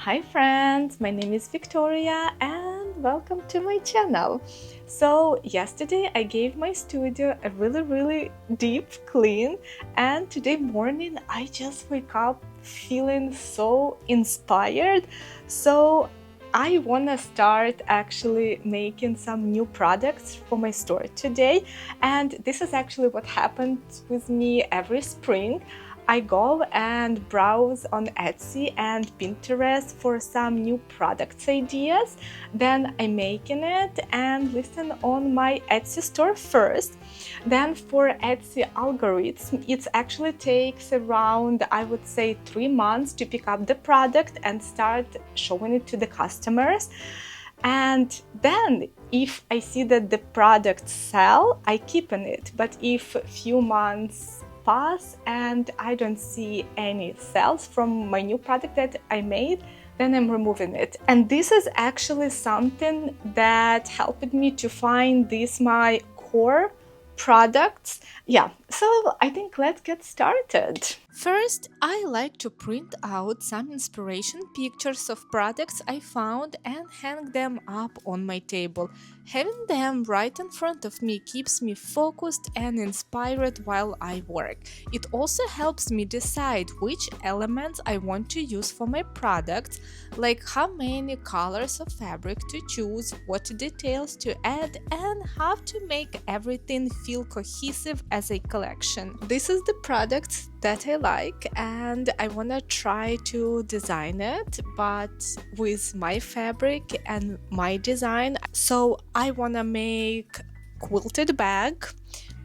Hi friends, my name is Victoria and welcome to my channel. So yesterday I gave my studio a really deep clean, and today morning I just wake up feeling so inspired. So I wanna start actually making some new products for my store today, and this is actually what happens with me every spring. I go and browse on Etsy and Pinterest for some new products ideas. Then I making it and listen on my Etsy store first. Then for Etsy algorithm, it actually takes around, I would say, 3 months to pick up the product and start showing it to the customers. And then if I see that the product sell, I keep in it. But if a few months pass and I don't see any sales from my new product that I made, then I'm removing it. And this is actually something that helped me to find these my core products. Yeah, so I think let's get started. First, I like to print out some inspiration pictures of products I found and hang them up on my table. Having them right in front of me keeps me focused and inspired while I work. It also helps me decide which elements I want to use for my products, like how many colors of fabric to choose, what details to add, and how to make everything feel cohesive as a collection. This is the product that I like and I wanna try to design it, but with my fabric and my design. So I wanna make quilted bag,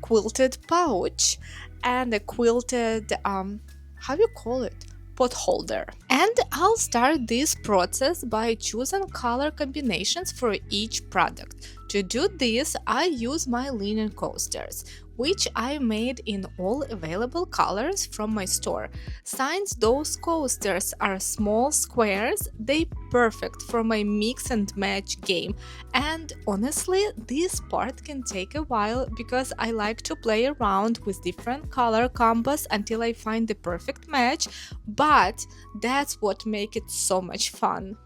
quilted pouch, and a quilted how do you call it? Pot holder. And I'll start this process by choosing color combinations for each product. To do this, I use my linen coasters, which I made in all available colors from my store. Since those coasters are small squares, they perfect for my mix and match game. And honestly, this part can take a while because I like to play around with different color combos until I find the perfect match, but that's what makes it so much fun.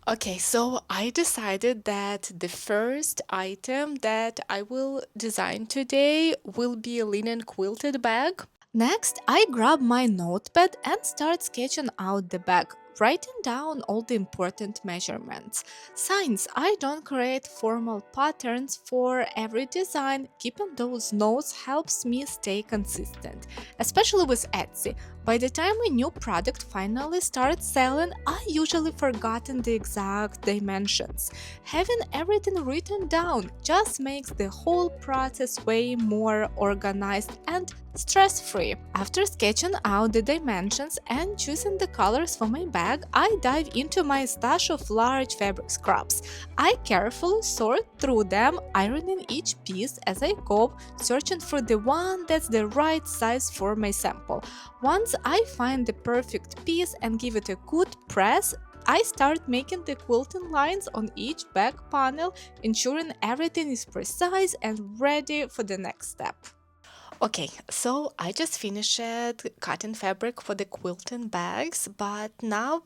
Okay, so I decided that the first item that I will design today will be a linen quilted bag. Next, I grab my notepad and start sketching out the bag, writing down all the important measurements. Since I don't create formal patterns for every design, keeping those notes helps me stay consistent, especially with Etsy. By the time a new product finally starts selling, I usually forgotten the exact dimensions. Having everything written down just makes the whole process way more organized and stress-free. After sketching out the dimensions and choosing the colors for my bag, I dive into my stash of large fabric scraps. I carefully sort through them, ironing each piece as I go, searching for the one that's the right size for my sample. Once I find the perfect piece and give it a good press, I start making the quilting lines on each back panel, ensuring everything is precise and ready for the next step. Okay, so I just finished cutting fabric for the quilting bags, but now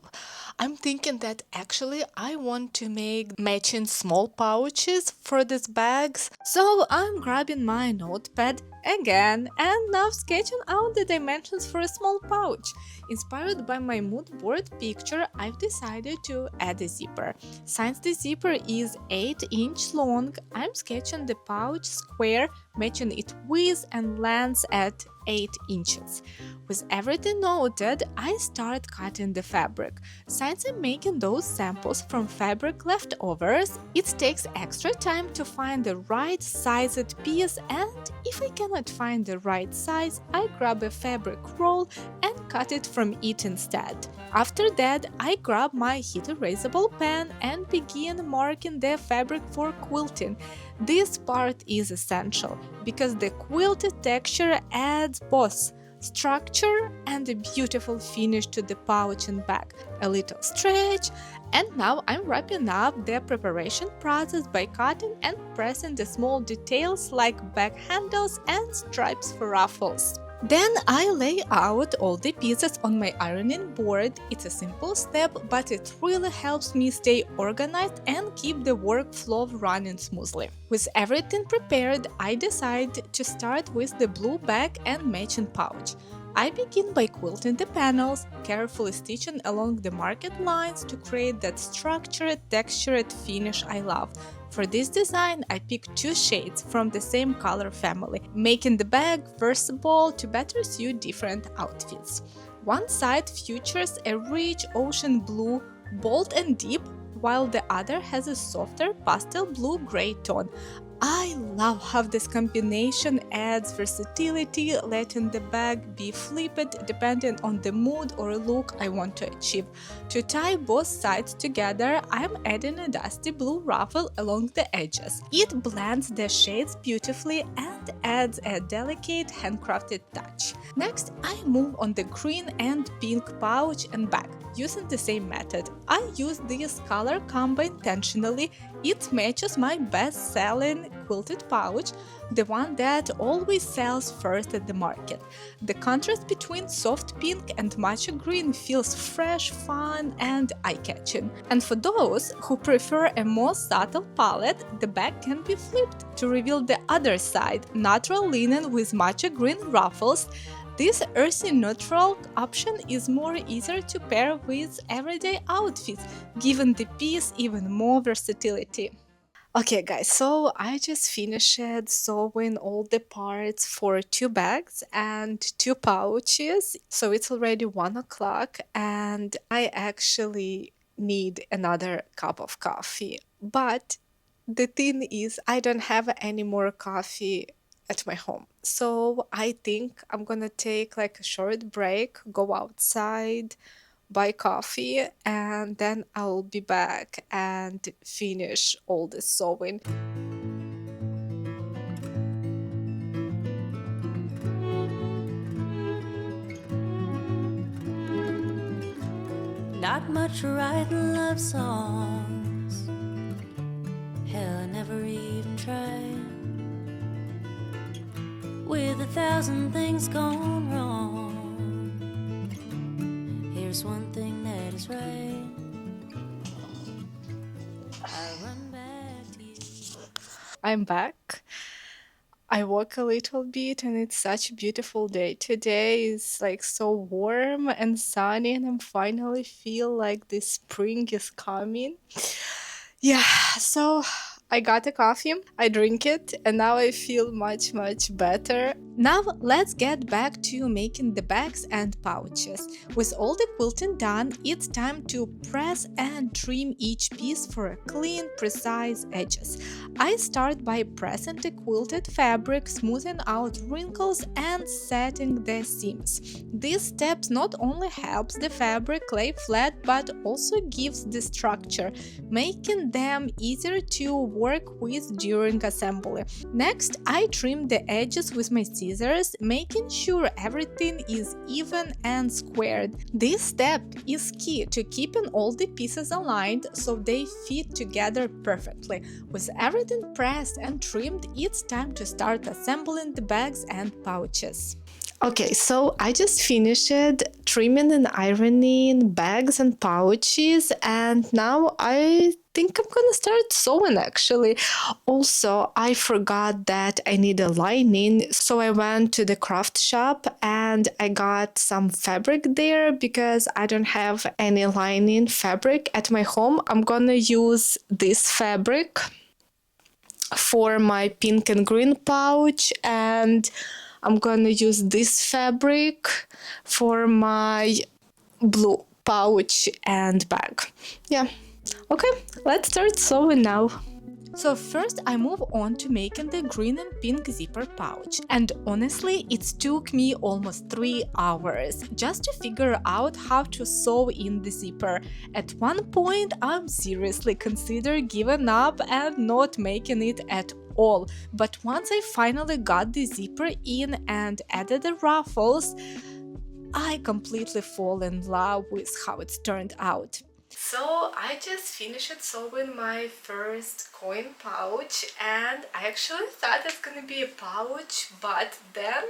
I'm thinking that actually I want to make matching small pouches for these bags. So I'm grabbing my notepad again and now sketching out the dimensions for a small pouch. Inspired by my mood board picture, I've decided to add a zipper. Since the zipper is 8-inch long, I'm sketching the pouch square, matching its width and length at 8 inches. With everything noted, I start cutting the fabric. Since I'm making those samples from fabric leftovers, it takes extra time to find the right sized piece, and if I cannot find the right size, I grab a fabric roll and cut it from it instead. After that, I grab my heat erasable pen and begin marking the fabric for quilting. This part is essential because the quilted texture adds both structure and a beautiful finish to the pouch and bag. A little stretch, and now I'm wrapping up the preparation process by cutting and pressing the small details like bag handles and stripes for ruffles. Then I lay out all the pieces on my ironing board. It's a simple step, but it really helps me stay organized and keep the workflow running smoothly. With everything prepared, I decide to start with the blue bag and matching pouch. I begin by quilting the panels, carefully stitching along the marked lines to create that structured, textured finish I love. For this design, I picked two shades from the same color family, making the bag versatile to better suit different outfits. One side features a rich ocean blue, bold and deep, while the other has a softer pastel blue-gray tone. I love how this combination adds versatility, letting the bag be flipped depending on the mood or look I want to achieve. To tie both sides together, I'm adding a dusty blue ruffle along the edges. It blends the shades beautifully and adds a delicate handcrafted touch. Next, I move on the green and pink pouch and bag. Using the same method, I use this color combo intentionally. It matches my best-selling quilted pouch, the one that always sells first at the market. The contrast between soft pink and matcha green feels fresh, fun, and eye-catching. And for those who prefer a more subtle palette, the bag can be flipped to reveal the other side, natural linen with matcha green ruffles. This earthy neutral option is more easier to pair with everyday outfits, giving the piece even more versatility. Okay guys, so I just finished sewing all the parts for two bags and two pouches. So it's already 1 o'clock and I actually need another cup of coffee. But the thing is, I don't have any more coffee at my home. So I think I'm gonna take like a short break, go outside, buy coffee, and then I'll be back and finish all the sewing. Not much writing love songs. Hell, I never even tried. With 1,000 things gone wrong, here's one thing that is right. I run back to you. I'm back. I walk a little bit and it's such a beautiful day. Today is like so warm and sunny and I finally feel like the spring is coming. Yeah, so I got a coffee, I drink it, and now I feel much, much better. Now let's get back to making the bags and pouches. With all the quilting done, it's time to press and trim each piece for a clean, precise edges. I start by pressing the quilted fabric, smoothing out wrinkles and setting the seams. This step not only helps the fabric lay flat but also gives the structure, making them easier to work with during assembly. Next, I trim the edges with my scissors, making sure everything is even and squared. This step is key to keeping all the pieces aligned so they fit together perfectly. With everything pressed and trimmed, it's time to start assembling the bags and pouches. Okay, so I just finished trimming and ironing bags and pouches, and now I think I'm gonna start sewing actually. Also, I forgot that I need a lining, so I went to the craft shop and I got some fabric there because I don't have any lining fabric at my home. I'm gonna use this fabric for my pink and green pouch, and I'm gonna use this fabric for my blue pouch and bag. Yeah, okay, let's start sewing now. So first I move on to making the green and pink zipper pouch, and honestly it took me almost 3 hours just to figure out how to sew in the zipper. At one point I'm seriously considered giving up and not making it at all, but once I finally got the zipper in and added the ruffles, I completely fall in love with how it turned out. So I just finished sewing my first coin pouch, and I actually thought it's gonna be a pouch, but then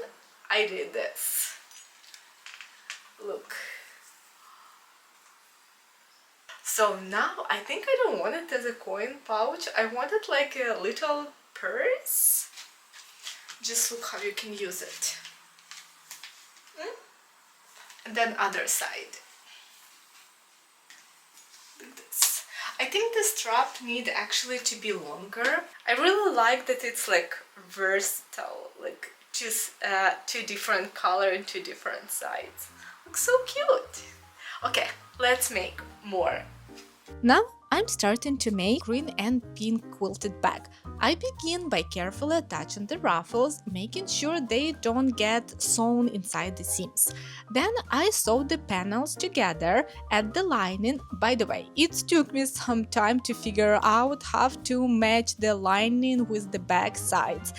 I did this. Look. So now I think I don't want it as a coin pouch. I want it like a little purse. Just look how you can use it. And then other side. Like this. I think the strap need actually to be longer. I really like that it's like versatile, like just two different color and two different sides. Looks so cute. Okay, let's make more. Now I'm starting to make green and pink quilted bag. I begin by carefully attaching the ruffles, making sure they don't get sewn inside the seams. Then I sew the panels together, add the lining. By the way, it took me some time to figure out how to match the lining with the bag sides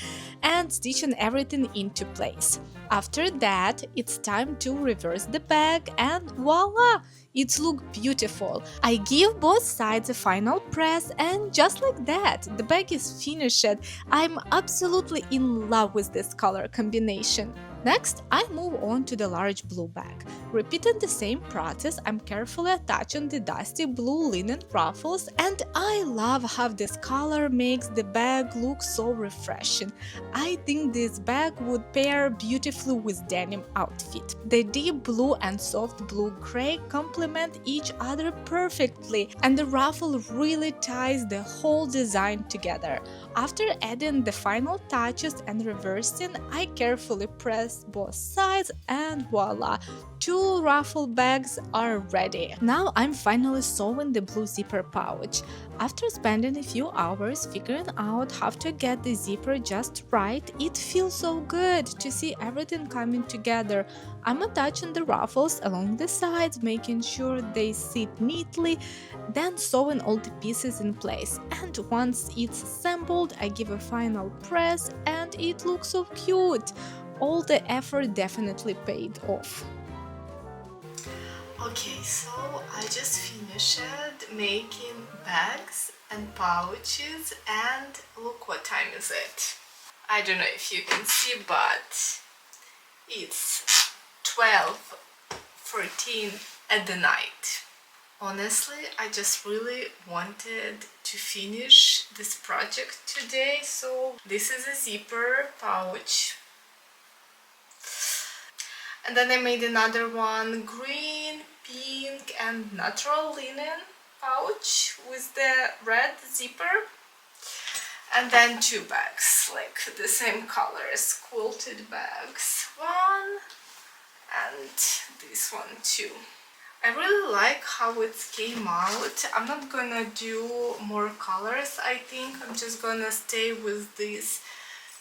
and stitching everything into place. After that, it's time to reverse the bag and voila! It looks beautiful. I give both sides a final press and just like that, the bag is finished. I'm absolutely in love with this color combination. Next, I move on to the large blue bag. Repeating the same process, I'm carefully attaching the dusty blue linen ruffles, and I love how this color makes the bag look so refreshing. I think this bag would pair beautifully with denim outfit. The deep blue and soft blue gray complement each other perfectly, and the ruffle really ties the whole design together. After adding the final touches and reversing, I carefully press both sides and voila! Two ruffle bags are ready. Now I'm finally sewing the blue zipper pouch. After spending a few hours figuring out how to get the zipper just right, it feels so good to see everything coming together. I'm attaching the ruffles along the sides, making sure they sit neatly, then sewing all the pieces in place. And once it's assembled, I give a final press and it looks so cute. All the effort definitely paid off. Okay, so I just finished making bags and pouches, and look what time is it. I don't know if you can see, but it's 12:14 at the night. Honestly, I just really wanted to finish this project today, so this is a zipper pouch. And then I made another one, green, pink and natural linen pouch with the red zipper. And then two bags, like the same colors, quilted bags. One and this one too. I really like how it came out. I'm not gonna do more colors, I think. I'm just gonna stay with these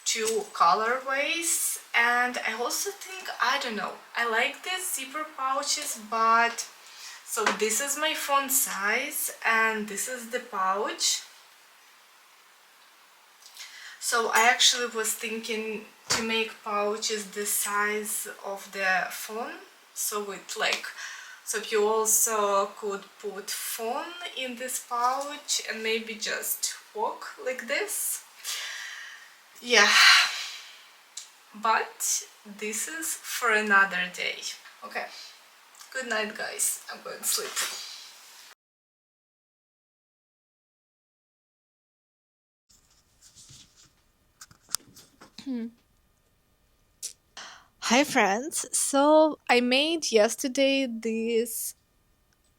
two colorways. And I also think, I don't know, I like these zipper pouches, but so this is my phone size and this is the pouch. So I actually was thinking to make pouches the size of the phone, so you also could put phone in this pouch and maybe just walk like this. Yeah, but this is for another day. Okay, good night guys, I'm going to sleep. Hi friends, so I made yesterday these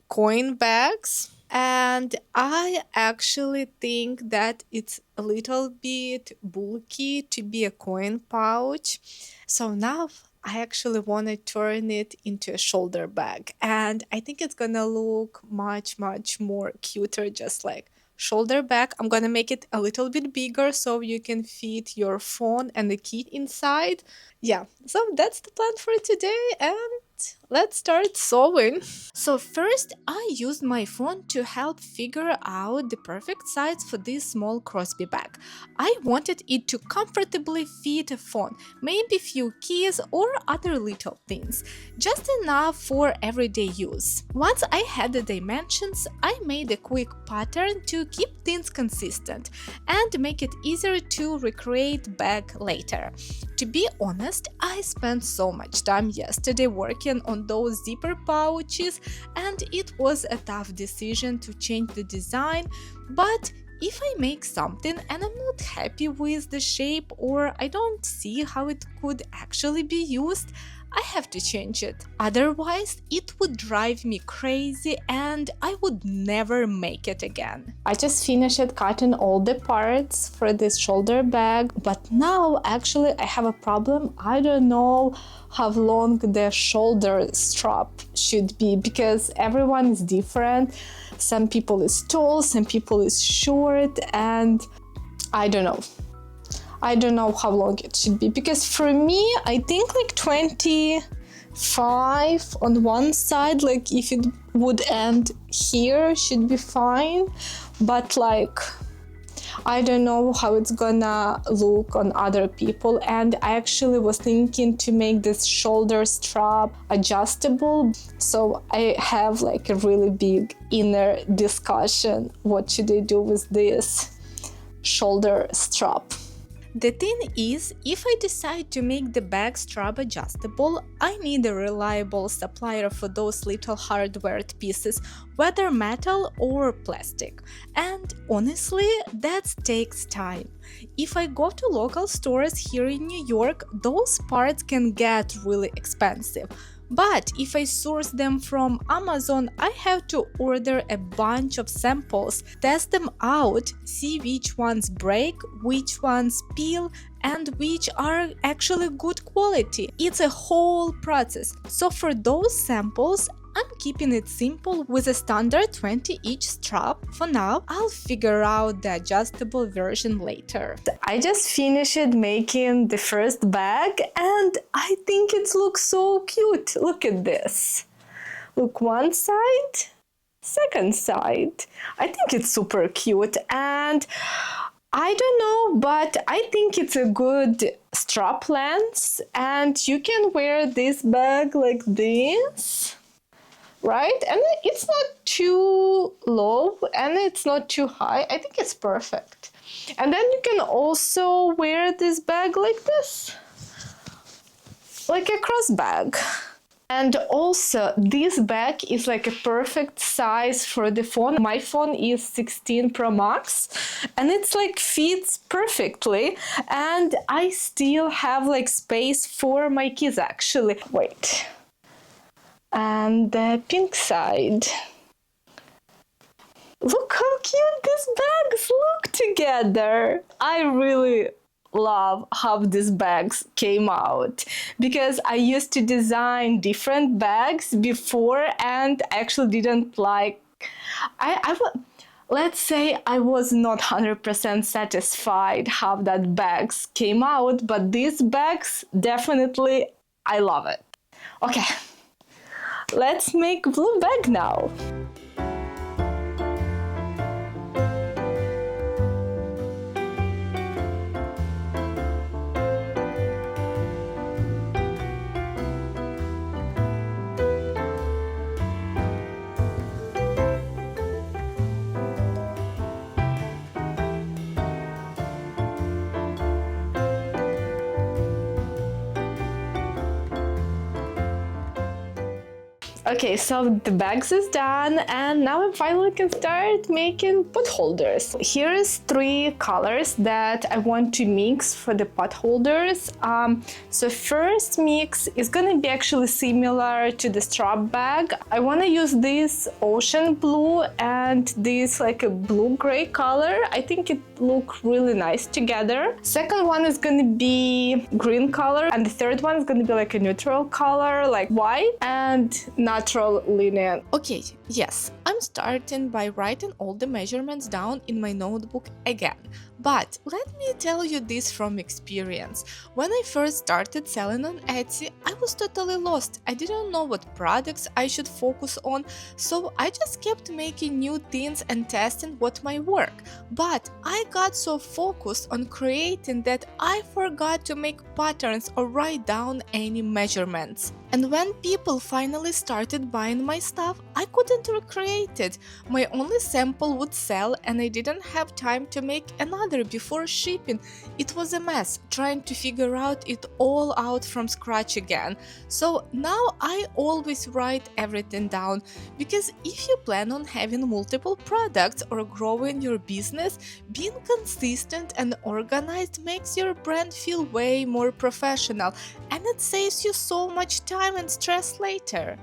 coin bags, and I actually think that it's a little bit bulky to be a coin pouch. So now I actually want to turn it into a shoulder bag, and I think it's gonna look much more cuter, just like shoulder bag. I'm gonna make it a little bit bigger so you can fit your phone and the key inside. Yeah, so that's the plan for today, and let's start sewing. So first I used my phone to help figure out the perfect size for this small crossbody bag. I wanted it to comfortably fit a phone, maybe few keys or other little things, just enough for everyday use. Once I had the dimensions, I made a quick pattern to keep things consistent and make it easier to recreate bag later. To be honest, I spent so much time yesterday working on those zipper pouches, and it was a tough decision to change the design, but if I make something and I'm not happy with the shape or I don't see how it could actually be used, I have to change it. Otherwise, it would drive me crazy and I would never make it again. I just finished cutting all the parts for this shoulder bag, but now actually I have a problem. I don't know how long the shoulder strap should be because everyone is different. Some people is tall, some people is short, and I don't know how long it should be, because for me I think like 25 on one side, like if it would end here should be fine, but like I don't know how it's gonna look on other people. And I actually was thinking to make this shoulder strap adjustable, so I have like a really big inner discussion, what should I do with this shoulder strap. The thing is, if I decide to make the bag strap adjustable, I need a reliable supplier for those little hardware pieces, whether metal or plastic. And honestly, that takes time. If I go to local stores here in New York, those parts can get really expensive. But if I source them from Amazon, I have to order a bunch of samples, test them out, see which ones break, which ones peel, and which are actually good quality. It's a whole process. So for those samples, I'm keeping it simple with a standard 20 each strap for now. I'll figure out the adjustable version later. I just finished making the first bag and I think it looks so cute. Look at this. Look, one side, second side. I think it's super cute, and I don't know, but I think it's a good strap length, and you can wear this bag like this. Right? And it's not too low and it's not too high. I think it's perfect. And then you can also wear this bag like this, like a cross bag. And also this bag is like a perfect size for the phone. My phone is 16 Pro Max and it's like fits perfectly, and I still have like space for my keys actually. Wait. And the pink side. Look how cute these bags look together. I really love how these bags came out, because I used to design different bags before and I actually didn't like, let's say I was not 100% satisfied how that bags came out, but these bags definitely, I love it. Okay. Let's make blue bag now. Okay, so the bags is done, and now I finally can start making pot holders. Here's 3 colors that I want to mix for the pot holders. So first mix is gonna be actually similar to the strap bag. I wanna use this ocean blue and this like a blue-gray color. I think it look really nice together. Second one is gonna be green color, and the third one is gonna be like a neutral color, like white and not natural linen. Okay, yes, I'm starting by writing all the measurements down in my notebook again. But let me tell you this from experience. When I first started selling on Etsy, I was totally lost. I didn't know what products I should focus on, so I just kept making new things and testing what might work. But I got so focused on creating that I forgot to make patterns or write down any measurements. And when people finally started buying my stuff, I couldn't recreate it. My only sample would sell and I didn't have time to make another before shipping. It was a mess, trying to figure it all out from scratch again. So now I always write everything down, because if you plan on having multiple products or growing your business, being consistent and organized makes your brand feel way more professional, and it saves you so much time and stress later.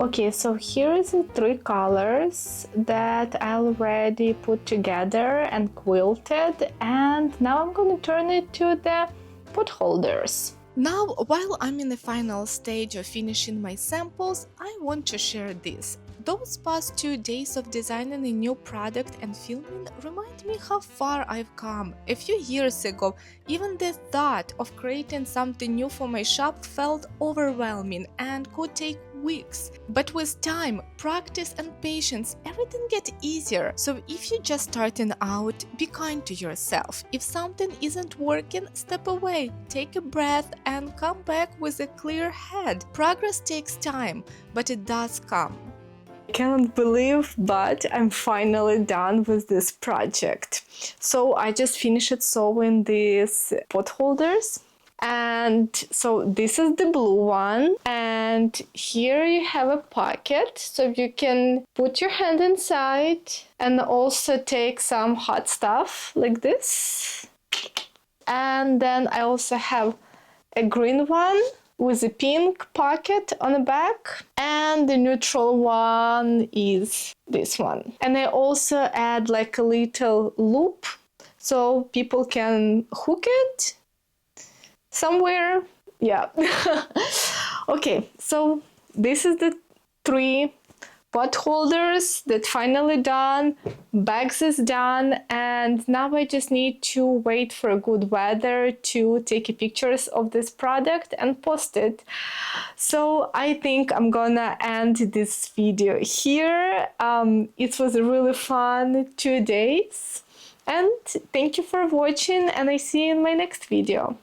Okay, so here is the 3 colors that I already put together and quilted, and now I'm going to turn it to the pot holders. Now, while I'm in the final stage of finishing my samples, I want to share this. Those past 2 days of designing a new product and filming remind me how far I've come. A few years ago, even the thought of creating something new for my shop felt overwhelming and could take weeks. But with time, practice and patience, everything gets easier. So if you're just starting out, be kind to yourself. If something isn't working, step away, take a breath and come back with a clear head. Progress takes time, but it does come. I cannot believe, but I'm finally done with this project. So I just finished sewing these pot holders. And so this is the blue one, and here you have a pocket so you can put your hand inside and also take some hot stuff like this. And then I also have a green one with a pink pocket on the back, and the neutral one is this one. And I also add like a little loop so people can hook it somewhere. Yeah. Okay, so this is the 3 pot holders that finally done, bags is done, and now I just need to wait for good weather to take pictures of this product and post it. So I think I'm gonna end this video here. It was a really fun 2 days, and thank you for watching, and I see you in my next video.